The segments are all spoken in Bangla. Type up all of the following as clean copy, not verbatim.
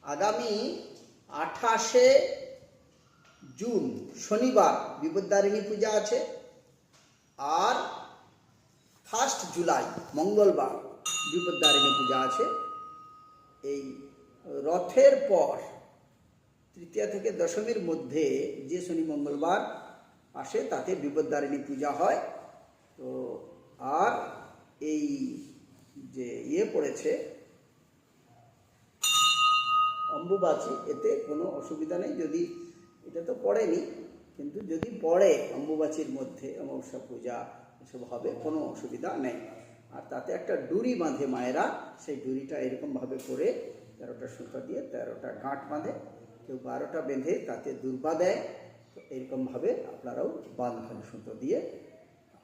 আগামী 28শে জুন শনিবার বিপদ্তারিণী পূজা আছে, আর 1 জুলাই মঙ্গলবার বিপদ্তারিণী পূজা আছে। এই রথের পর তৃতীয়া থেকে দশমীর মধ্যে যে শনি মঙ্গলবার আসে তাতে বিপদ্তারিণী পূজা হয়। তো আর এই যে পড়েছে অম্বুবাচী, এতে কোনো অসুবিধা নেই। যদি এটা তো পড়েনি, কিন্তু যদি পড়ে অম্বুবাচীর মধ্যে অমাবস্যা পূজা এসব হবে, কোনো অসুবিধা নেই। আর তাতে একটা ডুরি বাঁধে মায়েরা, সেই ডুরিটা এরকমভাবে করে 13টা সুতো দিয়ে 13টা গাঁট বাঁধে, কেউ 12টা বেঁধে তাতে দুর্বা দেয়। তো এরকমভাবে আপনারাও বাঁধবেন সুতো দিয়ে।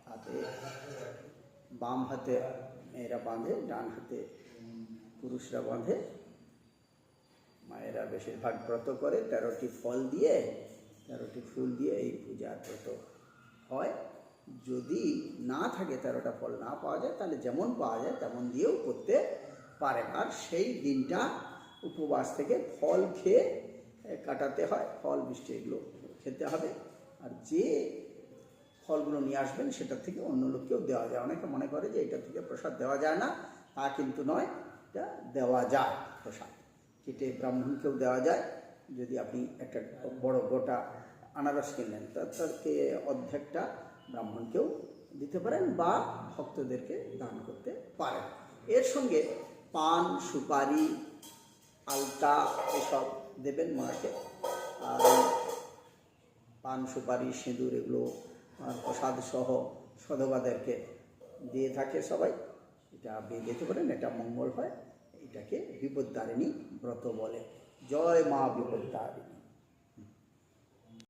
হাতে বাম হাতে মেয়েরা বাঁধে, ডান হাতে পুরুষরা বাঁধে। মায়েরা বেশিরভাগ ব্রত করে 13টি ফল দিয়ে, 13টি ফুল দিয়ে এই পূজার ব্রত হয়। যদি না থাকে 13টা ফল না পাওয়া যায়, তাহলে যেমন পাওয়া যায় তেমন দিয়েও করতে পারেন। আর সেই দিনটা উপবাস থেকে ফল খেয়ে কাটাতে হয়। ফল মিষ্টি এগুলো খেতে হবে। আর যে ফলগুলো নিয়ে আসবেন সেটা থেকে অন্য লোককেও দেওয়া যায়। অনেকে মনে করে যে এটা থেকে প্রসাদ দেওয়া যায় না, তা কিন্তু নয়, এটা দেওয়া যায়। প্রসাদ কেটে ব্রাহ্মণকেও দেওয়া যায়। যদি আপনি একটা বড় গোটা আনারস কিনলেন, তাকে অর্ধেকটা ব্রাহ্মণকেও দিতে পারেন বা ভক্তদেরকে দান করতে পারেন। এর সঙ্গে পান, সুপারি, আলতা এসব দেবেন মাকে। আর পান, সুপারি, সিঁদুর এগুলো প্রসাদ সহ সধবাদেরকে দিয়ে থাকে সবাই। এটা আপনি দিতে পারেন, এটা মঙ্গল হয়। এটাকে বিপদ্তারিণী ব্রত বলে। জয় মা বিপদ্তারিণী।